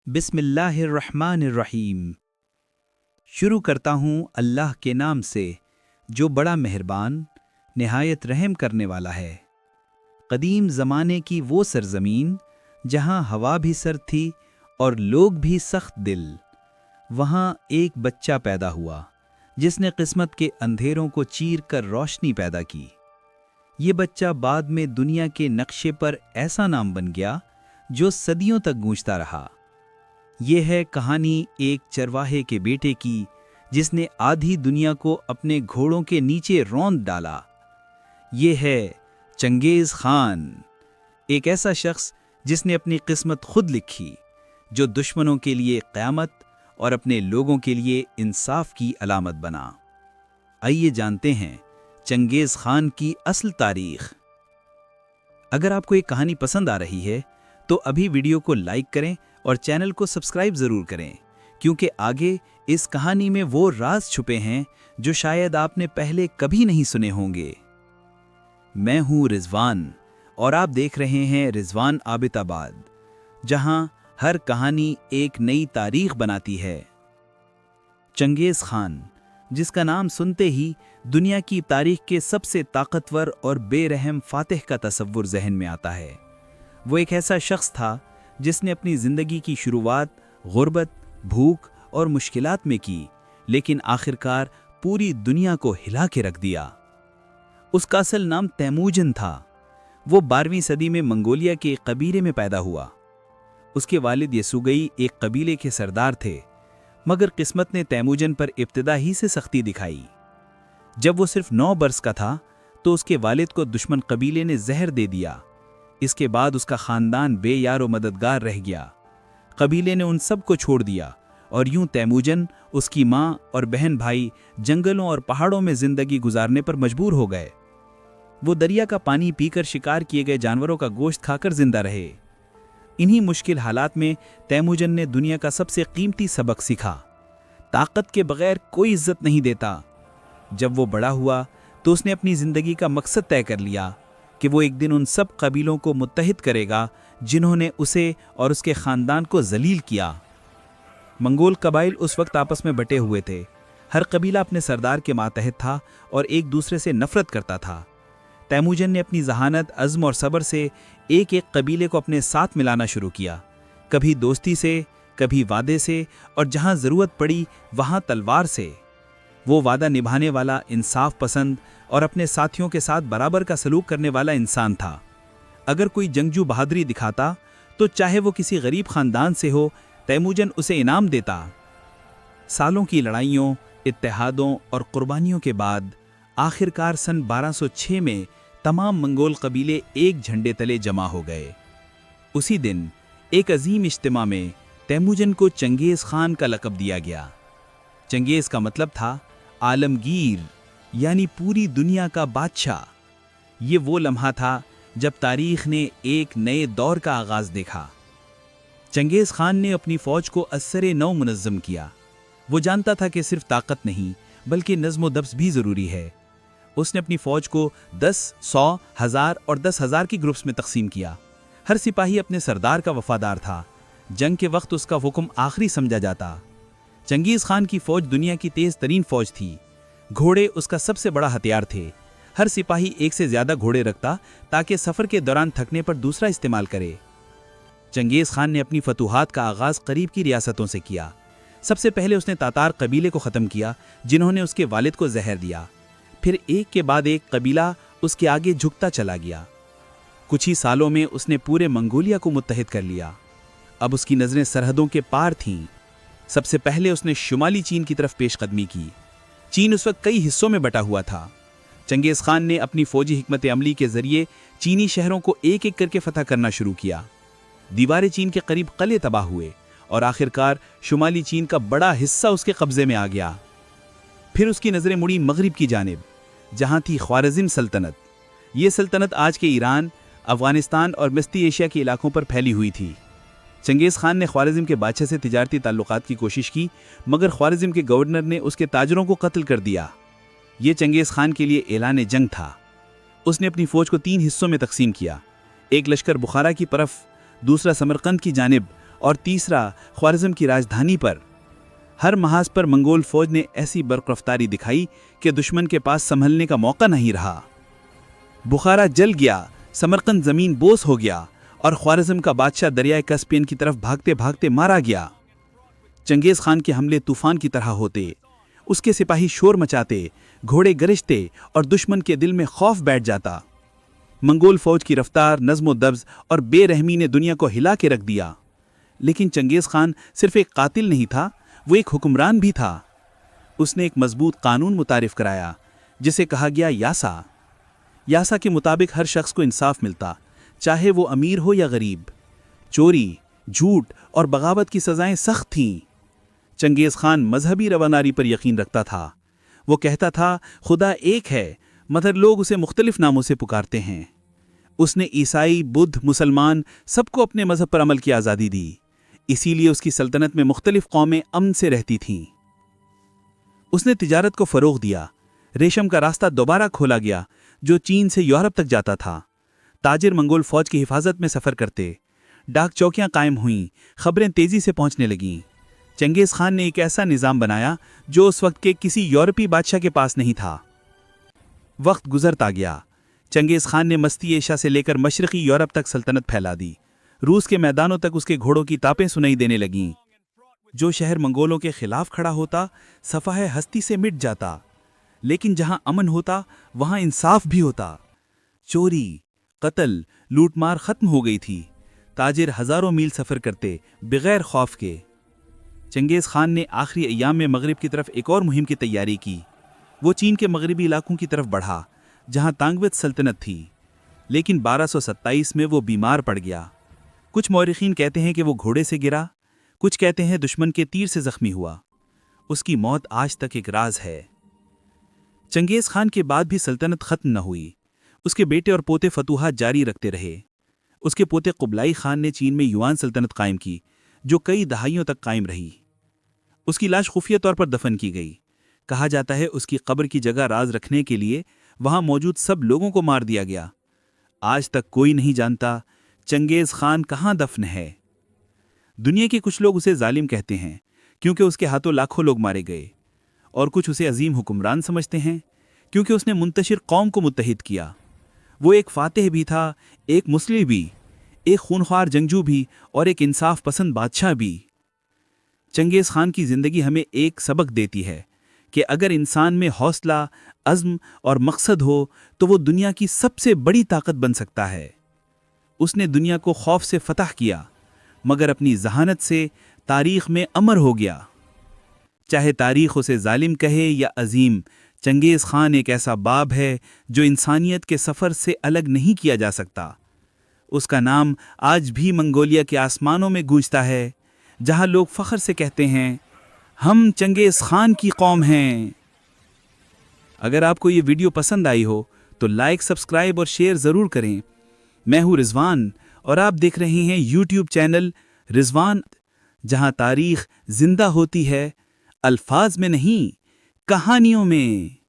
बिस्मिल्लाहिर्रहमानिर्रहीम। शुरू करता हूँ अल्लाह के नाम से जो बड़ा मेहरबान निहायत रहम करने वाला है। कदीम ज़माने की वो सरज़मीन जहाँ हवा भी सर्द थी और लोग भी सख्त दिल, वहाँ एक बच्चा पैदा हुआ जिसने किस्मत के अंधेरों को चीर कर रोशनी पैदा की। ये बच्चा बाद में दुनिया के नक्शे पर ऐसा नाम बन गया जो सदियों तक गूंजता रहा। ये है कहानी एक चरवाहे के बेटे की जिसने आधी दुनिया को अपने घोड़ों के नीचे रौंद डाला। ये है चंगेज़ खान, एक ऐसा शख्स जिसने अपनी किस्मत खुद लिखी, जो दुश्मनों के लिए क़यामत और अपने लोगों के लिए इंसाफ की अलामत बना। आइए जानते हैं चंगेज़ खान की असल तारीख। अगर आपको ये कहानी पसंद आ रही है तो अभी वीडियो को लाइक करें और चैनल को सब्सक्राइब ज़रूर करें, क्योंकि आगे इस कहानी में वो राज छुपे हैं जो शायद आपने पहले कभी नहीं सुने होंगे। मैं हूँ रिजवान और आप देख रहे हैं रिजवान आबिदाबाद, जहां हर कहानी एक नई तारीख बनाती है। चंगेज़ खान, जिसका नाम सुनते ही दुनिया की तारीख के सबसे ताकतवर और बेरहम फातिह का तसव्वुर जहन में आता है। वो एक ऐसा शख्स था जिसने अपनी ज़िंदगी की शुरुआत गुर्बत, भूख और मुश्किलात में की, लेकिन आखिरकार पूरी दुनिया को हिला के रख दिया। उसका असल नाम तैमूजन था। वो 12वीं सदी में मंगोलिया के एक कबीले में पैदा हुआ। उसके वालिद यसुगई एक कबीले के सरदार थे, मगर किस्मत ने तैमूजन पर इब्तिदा ही से सख्ती दिखाई। जब वो सिर्फ 9 बरस का था तो उसके वालिद को दुश्मन कबीले ने जहर दे दिया। इसके बाद उसका खानदान बेयार व मददगार रह गया। कबीले ने उन सब को छोड़ दिया और यूं तैमूजन, उसकी माँ और बहन भाई जंगलों और पहाड़ों में जिंदगी गुजारने पर मजबूर हो गए। वो दरिया का पानी पीकर शिकार किए गए जानवरों का गोश्त खाकर जिंदा रहे। इन्हीं मुश्किल हालात में तैमूजन ने दुनिया का सबसे कीमती सबक सीखा: ताकत के बगैर कोई इज्जत नहीं देता। जब वो बड़ा हुआ तो उसने अपनी जिंदगी का मकसद तय कर लिया कि वो एक दिन उन सब कबीलों को मुत्तहिद करेगा जिन्होंने उसे और उसके ख़ानदान को जलील किया। मंगोल कबाइल उस वक्त आपस में बटे हुए थे। हर कबीला अपने सरदार के मातहत था और एक दूसरे से नफरत करता था। तैमूजन ने अपनी जहानत, अज़्म और सब्र से एक एक कबीले को अपने साथ मिलाना शुरू किया, कभी दोस्ती से, कभी वादे से, और जहाँ ज़रूरत पड़ी वहाँ तलवार से। वो वादा निभाने वाला, इंसाफ पसंद और अपने साथियों के साथ बराबर का सलूक करने वाला इंसान था। अगर कोई जंगजू बहादुरी दिखाता तो चाहे वो किसी गरीब खानदान से हो, तैमूजन उसे इनाम देता। सालों की लड़ाइयों, इत्तेहादों और कुर्बानियों के बाद आखिरकार सन 1206 में तमाम मंगोल कबीले एक झंडे तले जमा हो गए। उसी दिन एक अजीम इज्तिमा में तैमूजन को चंगेज़ खान का लक़ब दिया गया। चंगेज़ का मतलब था आलमगीर, यानी पूरी दुनिया का बादशाह। ये वो लम्हा था जब तारीख ने एक नए दौर का आगाज देखा। चंगेज़ खान ने अपनी फौज को असरे नौ मुनज़्ज़म किया। वो जानता था कि सिर्फ ताकत नहीं बल्कि नज़्म व दब्त भी ज़रूरी है। उसने अपनी फौज को 10, 100, 1000 और 10,000 की ग्रुप्स में तकसीम किया। हर सिपाही अपने सरदार का वफादार था। जंग के वक्त उसका हुक्म आखिरी समझा जाता। चंगेज़ खान की फौज दुनिया की तेज़ तरीन फौज थी। घोड़े उसका सबसे बड़ा हथियार थे। हर सिपाही एक से ज़्यादा घोड़े रखता ताकि सफ़र के दौरान थकने पर दूसरा इस्तेमाल करे। चंगेज़ खान ने अपनी फतूहात का आगाज़ करीब की रियासतों से किया। सबसे पहले उसने तातार कबीले को ख़त्म किया, जिन्होंने उसके वालिद को जहर दिया। फिर एक के बाद एक कबीला उसके आगे झुकता चला गया। कुछ ही सालों में उसने पूरे मंगोलिया को मुत्तहिद कर लिया। अब उसकी नज़रें सरहदों के पार थीं। सबसे पहले उसने शुमाली चीन की तरफ पेशकदमी की। चीन उस वक्त कई हिस्सों में बटा हुआ था। चंगेज़ खान ने अपनी फौजी हिकमत अमली के जरिए चीनी शहरों को एक एक करके फतह करना शुरू किया। दीवारें चीन के करीब किले तबाह हुए और आखिरकार शुमाली चीन का बड़ा हिस्सा उसके कब्जे में आ गया। फिर उसकी नज़रें मुड़ी मगरिब की जानिब, जहाँ थी ख्वारिज़्म सल्तनत। ये सल्तनत आज के ईरान, अफ़गानिस्तान और वस्ती एशिया के इलाकों पर फैली हुई थी। चंगेज़ खान ने ख्वारिज़्म के बादशाह से तिजारती ताल्लुकात की कोशिश की, मगर ख्वारिज़्म के गवर्नर ने उसके ताजरों को कत्ल कर दिया। ये चंगेज़ खान के लिए ऐलान जंग था। उसने अपनी फ़ौज को 3 हिस्सों में तकसीम किया। एक लश्कर बुखारा की तरफ, दूसरा समरकंद की जानिब اور تیسرا خوارزم کی راجدھانی پر۔ ہر محاذ پر منگول فوج نے ایسی برق رفتاری دکھائی کہ دشمن کے پاس سنبھلنے کا موقع نہیں رہا۔ بخارا جل گیا، سمرقند زمین بوس ہو گیا اور خوارزم کا بادشاہ دریائے کسپین کی طرف بھاگتے بھاگتے مارا گیا۔ چنگیز خان کے حملے طوفان کی طرح ہوتے، اس کے سپاہی شور مچاتے، گھوڑے گرجتے اور دشمن کے دل میں خوف بیٹھ جاتا۔ منگول فوج کی رفتار، نظم و ضبط اور بے رحمی نے دنیا کو ہلا کے رکھ دیا۔ لیکن چنگیز خان صرف ایک قاتل نہیں تھا، وہ ایک حکمران بھی تھا۔ اس نے ایک مضبوط قانون متعارف کرایا جسے کہا گیا یاسا۔ یاسا کے مطابق ہر شخص کو انصاف ملتا، چاہے وہ امیر ہو یا غریب۔ چوری، جھوٹ اور بغاوت کی سزائیں سخت تھیں۔ چنگیز خان مذہبی رواداری پر یقین رکھتا تھا۔ وہ کہتا تھا خدا ایک ہے مگر لوگ اسے مختلف ناموں سے پکارتے ہیں۔ اس نے عیسائی، بدھ، مسلمان سب کو اپنے مذہب پر عمل کی آزادی دی، اسی لیے اس کی سلطنت میں مختلف قومیں امن سے رہتی تھیں۔ اس نے تجارت کو فروغ دیا، ریشم کا راستہ دوبارہ کھولا گیا جو چین سے یورپ تک جاتا تھا۔ تاجر منگول فوج کی حفاظت میں سفر کرتے، ڈاک چوکیاں قائم ہوئیں، خبریں تیزی سے پہنچنے لگیں۔ چنگیز خان نے ایک ایسا نظام بنایا جو اس وقت کے کسی یورپی بادشاہ کے پاس نہیں تھا۔ وقت گزرتا گیا، چنگیز خان نے مستی ایشیا سے لے کر مشرقی یورپ تک سلطنت پھیلا دی۔ روس کے میدانوں تک اس کے گھوڑوں کی تاپیں سنائی دینے لگیں۔ جو شہر منگولوں کے خلاف کھڑا ہوتا، صفحہ ہستی سے مٹ جاتا۔ لیکن جہاں امن ہوتا، وہاں انصاف بھی ہوتا۔ چوری، قتل، لوٹ مار ختم ہو گئی تھی۔ تاجر ہزاروں میل سفر کرتے، بغیر خوف کے۔ چنگیز خان نے آخری ایام میں مغرب کی طرف ایک اور مہم کی تیاری کی۔ وہ چین کے مغربی علاقوں کی طرف بڑھا، جہاں تانگوت سلطنت تھی۔ لیکن 1227 میں وہ بیمار پڑ گیا۔ کچھ مورخین کہتے ہیں کہ وہ گھوڑے سے گرا، کچھ کہتے ہیں دشمن کے تیر سے زخمی ہوا۔ اس کی موت آج تک ایک راز ہے۔ چنگیز خان کے بعد بھی سلطنت ختم نہ ہوئی۔ اس کے بیٹے اور پوتے فتوحات جاری رکھتے رہے۔ اس کے پوتے قبلائی خان نے چین میں یوان سلطنت قائم کی، جو کئی دہائیوں تک قائم رہی۔ اس کی لاش خفیہ طور پر دفن کی گئی۔ کہا جاتا ہے اس کی قبر کی جگہ راز رکھنے کے لیے وہاں موجود سب لوگوں کو مار دیا گیا۔ آج تک کوئی نہیں جانتا چنگیز خان کہاں دفن ہے۔ دنیا کے کچھ لوگ اسے ظالم کہتے ہیں کیونکہ اس کے ہاتھوں لاکھوں لوگ مارے گئے، اور کچھ اسے عظیم حکمران سمجھتے ہیں کیونکہ اس نے منتشر قوم کو متحد کیا۔ وہ ایک فاتح بھی تھا، ایک مسلح بھی، ایک خونخوار جنگجو بھی اور ایک انصاف پسند بادشاہ بھی۔ چنگیز خان کی زندگی ہمیں ایک سبق دیتی ہے کہ اگر انسان میں حوصلہ، عزم اور مقصد ہو تو وہ دنیا کی سب سے بڑی طاقت بن سکتا ہے۔ اس نے دنیا کو خوف سے فتح کیا، مگر اپنی ذہانت سے تاریخ میں امر ہو گیا۔ چاہے تاریخ اسے ظالم کہے یا عظیم، چنگیز خان ایک ایسا باب ہے جو انسانیت کے سفر سے الگ نہیں کیا جا سکتا۔ اس کا نام آج بھی منگولیا کے آسمانوں میں گونجتا ہے، جہاں لوگ فخر سے کہتے ہیں ہم چنگیز خان کی قوم ہیں۔ اگر آپ کو یہ ویڈیو پسند آئی ہو تو لائک، سبسکرائب اور شیئر ضرور کریں۔ میں ہوں رضوان اور آپ دیکھ رہے ہیں یوٹیوب چینل رضوان، جہاں تاریخ زندہ ہوتی ہے الفاظ میں نہیں، کہانیوں میں۔